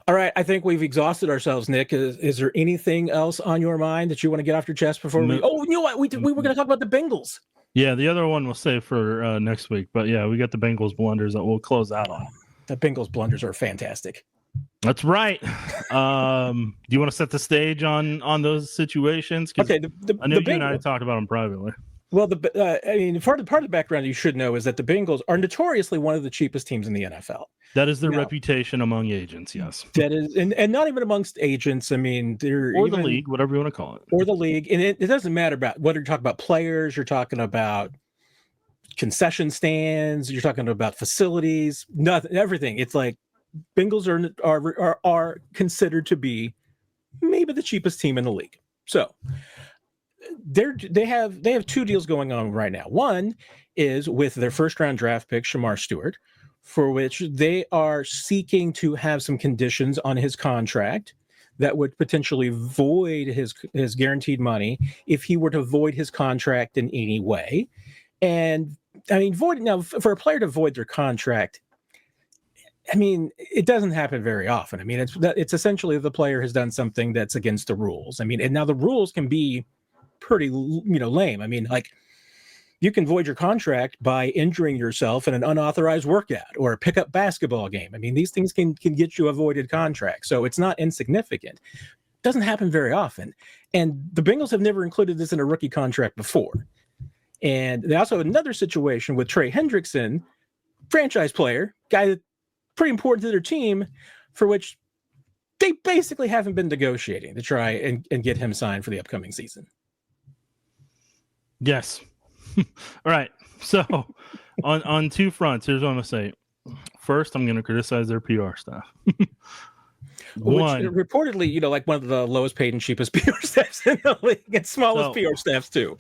All right, I think we've exhausted ourselves, Nick. Is there anything else on your mind that you want to get off your chest before we? Oh, you know what? We were going to talk about the Bengals. Yeah, the other one we'll save for next week. But yeah, we got the Bengals blunders that we'll close out on. The Bengals blunders are fantastic. That's right. Do you want to set the stage on those situations? Okay, I know you and I talked about them privately. Well, I mean, part of the background you should know is that the Bengals are notoriously one of the cheapest teams in the NFL. That is their reputation among agents, yes. That is, and not even amongst agents. I mean, they're or the league, whatever you want to call it, or the league, and it doesn't matter about whether you're talking about players, you're talking about concession stands, you're talking about facilities, nothing, everything. It's like Bengals are considered to be maybe the cheapest team in the league. So they have two deals going on right now. One is with their first round draft pick, Shamar Stewart, for which they are seeking to have some conditions on his contract that would potentially void his guaranteed money if he were to void his contract in any way. And I mean, for a player to void their contract, I mean, it doesn't happen very often. I mean, it's essentially the player has done something that's against the rules. I mean, and now the rules can be pretty, lame. I mean, like, you can void your contract by injuring yourself in an unauthorized workout or a pickup basketball game. I mean, these things can get you a voided contract. So it's not insignificant. It doesn't happen very often. And the Bengals have never included this in a rookie contract before. And they also have another situation with Trey Hendrickson, franchise player, guy that's pretty important to their team, for which they basically haven't been negotiating to try and get him signed for the upcoming season. Yes. All right. So on two fronts, here's what I'm going to say. First, I'm going to criticize their PR staff. Which reportedly, like one of the lowest paid and cheapest PR staffs in the league, and smallest PR staffs too.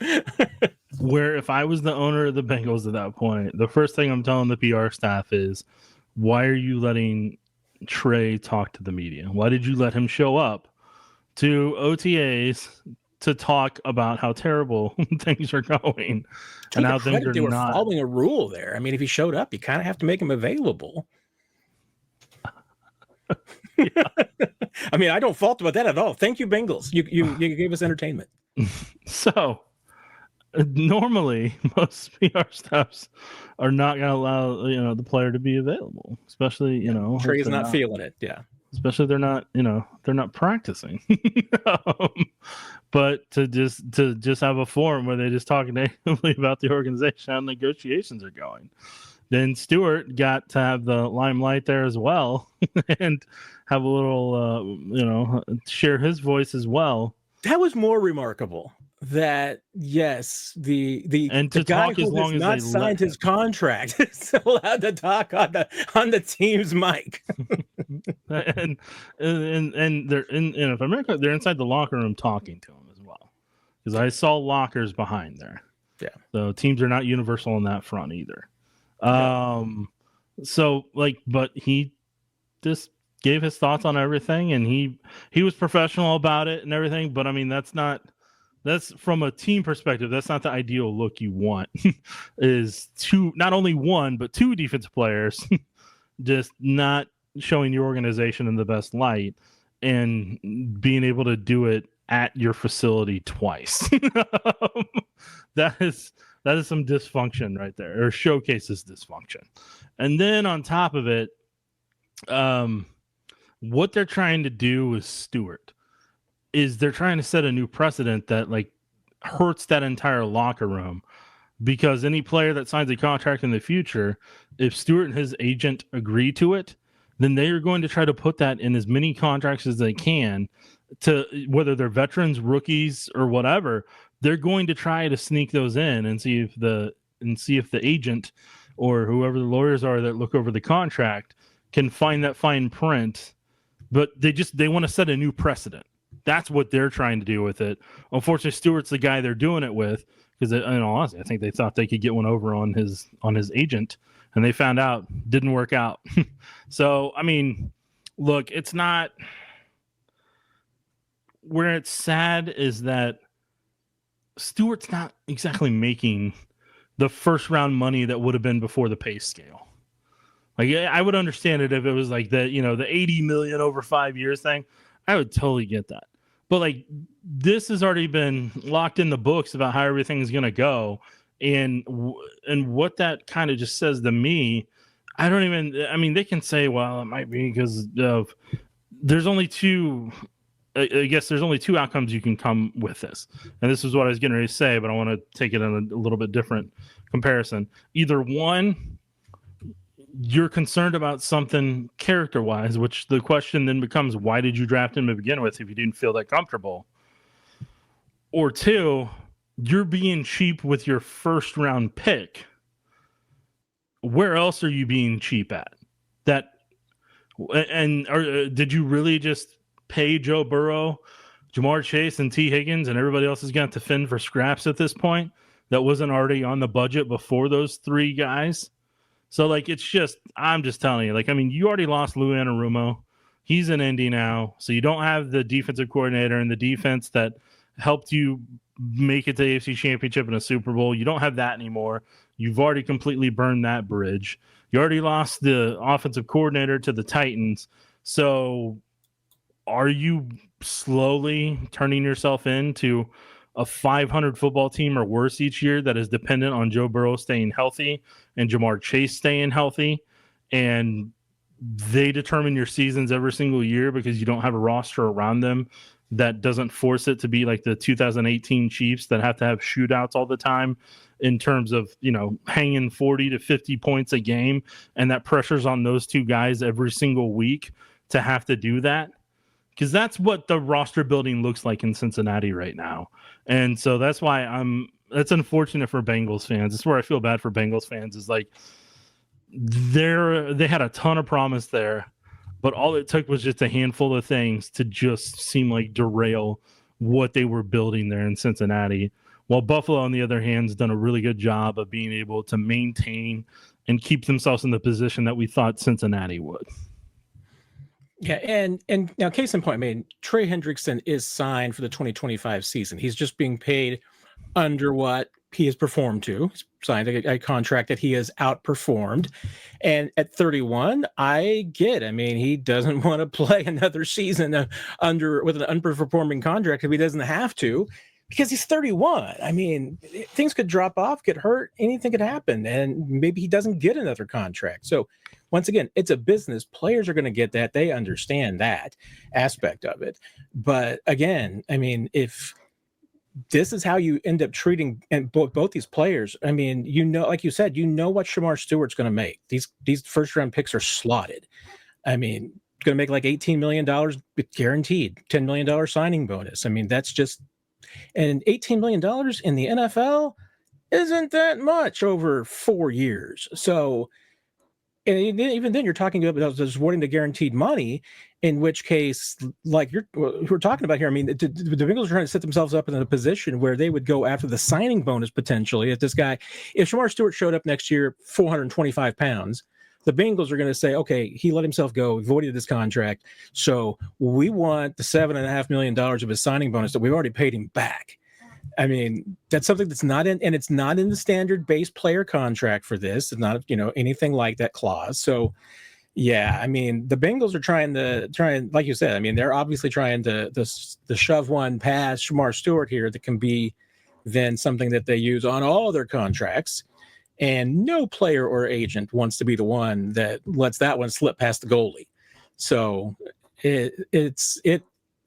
Where if I was the owner of the Bengals at that point, the first thing I'm telling the PR staff is, why are you letting Trey talk to the media? Why did you let him show up to OTAs to talk about how terrible things are going and how things are they were following a rule there? I mean, if he showed up, you kind of have to make him available. I mean, I don't fault about that at all. Thank you, Bengals. You gave us entertainment. So normally most PR staffs are not going to allow the player to be available, especially Trey's not feeling it. Yeah, especially they're not practicing. But to just have a forum where they just talk negatively about the organization, how negotiations are going. Then Stewart got to have the limelight there as well and have a little, share his voice as well. That was more remarkable. That the guy who has not signed his contract is allowed to talk on the team's mic. and they're in America, they're inside the locker room talking to him as well, because I saw lockers behind there. Yeah. So teams are not universal on that front either. But he just gave his thoughts on everything, and he was professional about it and everything. But I mean, that's from a team perspective, that's not the ideal look you want. Is not only one, but two defensive players just not showing your organization in the best light and being able to do it at your facility twice. That is some dysfunction right there, or showcases dysfunction. And then on top of it, what they're trying to do with Stewart is they're trying to set a new precedent that hurts that entire locker room, because any player that signs a contract in the future, if Stewart and his agent agree to it, then they are going to try to put that in as many contracts as they can to whether they're veterans, rookies, or whatever. They're going to try to sneak those in and see if the agent or whoever the lawyers are that look over the contract can find that fine print. But they want to set a new precedent. That's what they're trying to do with it. Unfortunately, Stewart's the guy they're doing it with because, in all honesty, I think they thought they could get one over on his agent, and they found out didn't work out. So, I mean, look, it's not where it's sad is that Stewart's not exactly making the first round money that would have been before the pay scale. Like, I would understand it if it was like the $80 million over 5 years thing. I would totally get that. But like, this has already been locked in the books about how everything is going to go. And what that kind of just says to me, I mean, they can say, well, it might be because of there's only two. I guess there's only two outcomes you can come with this. And this is what I was getting ready to say, but I want to take it in a little bit different comparison. Either one, you're concerned about something character-wise, which the question then becomes, why did you draft him to begin with if you didn't feel that comfortable? Or two, you're being cheap with your first-round pick. Where else are you being cheap at? Did you really just pay Joe Burrow, Jamar Chase, and T. Higgins, and everybody else is going to fend for scraps at this point that wasn't already on the budget before those three guys? So, like, I'm just telling you, like, I mean, you already lost Lou Anarumo. He's in Indy now, so you don't have the defensive coordinator and the defense that helped you make it to the AFC Championship and a Super Bowl. You don't have that anymore. You've already completely burned that bridge. You already lost the offensive coordinator to the Titans. So are you slowly turning yourself into a 500 football team or worse each year that is dependent on Joe Burrow staying healthy and Jamar Chase staying healthy, and they determine your seasons every single year because you don't have a roster around them that doesn't force it to be like the 2018 Chiefs that have to have shootouts all the time in terms of, hanging 40 to 50 points a game, and that pressure's on those two guys every single week to have to do that? Because that's what the roster building looks like in Cincinnati right now. And so that's why that's unfortunate for Bengals fans. It's where I feel bad for Bengals fans is like they had a ton of promise there, but all it took was just a handful of things to just seem like derail what they were building there in Cincinnati. While Buffalo, on the other hand, has done a really good job of being able to maintain and keep themselves in the position that we thought Cincinnati would. Yeah, and now case in point, I mean, Trey Hendrickson is signed for the 2025 season. He's just being paid under what he has performed to. He's signed a contract that he has outperformed. And at 31, I get, I mean, he doesn't want to play another season with an underperforming contract if he doesn't have to, because he's 31. I mean, things could drop off, get hurt, anything could happen, and maybe he doesn't get another contract. So once again, it's a business. Players are going to get that. They understand that aspect of it. But again, I mean, if this is how you end up treating and both these players, I mean, like you said, what Shamar Stewart's going to make. These first round picks are slotted. I mean, going to make like $18 million guaranteed, $10 million signing bonus. I mean, that's just, and $18 million in the NFL isn't that much over 4 years. So, and even then, you're talking about just awarding the guaranteed money, in which case, like we're talking about here, I mean, the Bengals are trying to set themselves up in a position where they would go after the signing bonus potentially. If Shamar Stewart showed up next year, 425 pounds, the Bengals are going to say, okay, he let himself go, voided this contract, so we want the $7.5 million of his signing bonus that we've already paid him back. I mean, that's something that's not in, and it's not in the standard base player contract for this. It's not, anything like that clause. So, yeah, I mean, the Bengals are trying, like you said, I mean, they're obviously trying to shove one past Shamar Stewart here that can be then something that they use on all their contracts. And no player or agent wants to be the one that lets that one slip past the goalie. So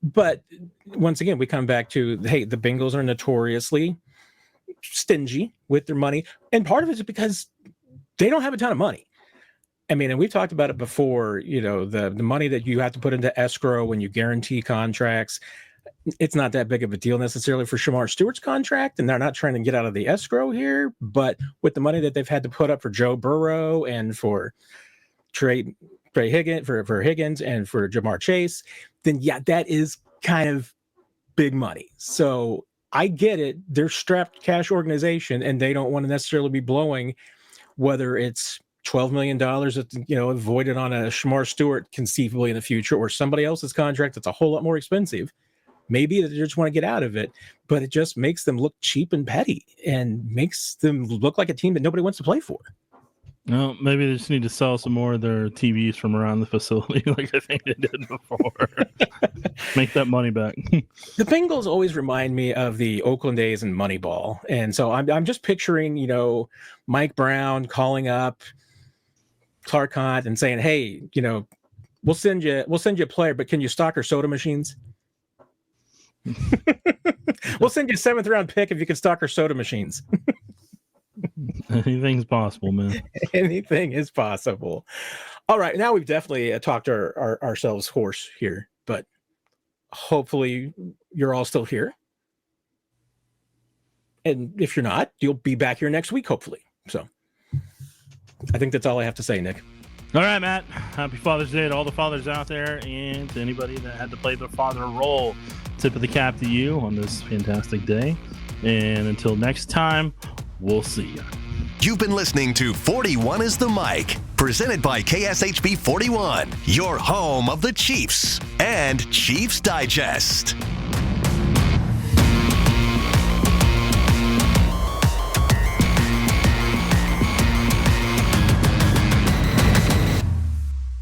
but once again, we come back to, hey, the Bengals are notoriously stingy with their money. And part of it is because they don't have a ton of money. I mean, and we've talked about it before, the money that you have to put into escrow when you guarantee contracts, it's not that big of a deal necessarily for Shamar Stewart's contract, and they're not trying to get out of the escrow here. But with the money that they've had to put up for Joe Burrow and for Trey Higgins, for Higgins and for Jamar Chase, then yeah, that is kind of big money. So I get it. They're a strapped cash organization, and they don't want to necessarily be blowing, whether it's $12 million that's, voided on a Shamar Stewart conceivably in the future, or somebody else's contract that's a whole lot more expensive. Maybe they just want to get out of it, but it just makes them look cheap and petty and makes them look like a team that nobody wants to play for. No, maybe they just need to sell some more of their TVs from around the facility like I think they did before. Make that money back. The Bengals always remind me of the Oakland A's and Moneyball. And so I'm just picturing, Mike Brown calling up Clark Hunt and saying, hey, we'll send you a player, but can you stock our soda machines? We'll send you a 7th round pick if you can stock our soda machines. Anything's possible, man. Anything is possible. All right, now we've definitely talked ourselves hoarse here, but hopefully you're all still here. And if you're not, you'll be back here next week, hopefully. So I think that's all I have to say, Nick. All right, Matt. Happy Father's Day to all the fathers out there and to anybody that had to play the father role. Tip of the cap to you on this fantastic day. And until next time, we'll see you. You've been listening to 41 is the Mic, presented by KSHB 41, your home of the Chiefs and Chiefs Digest.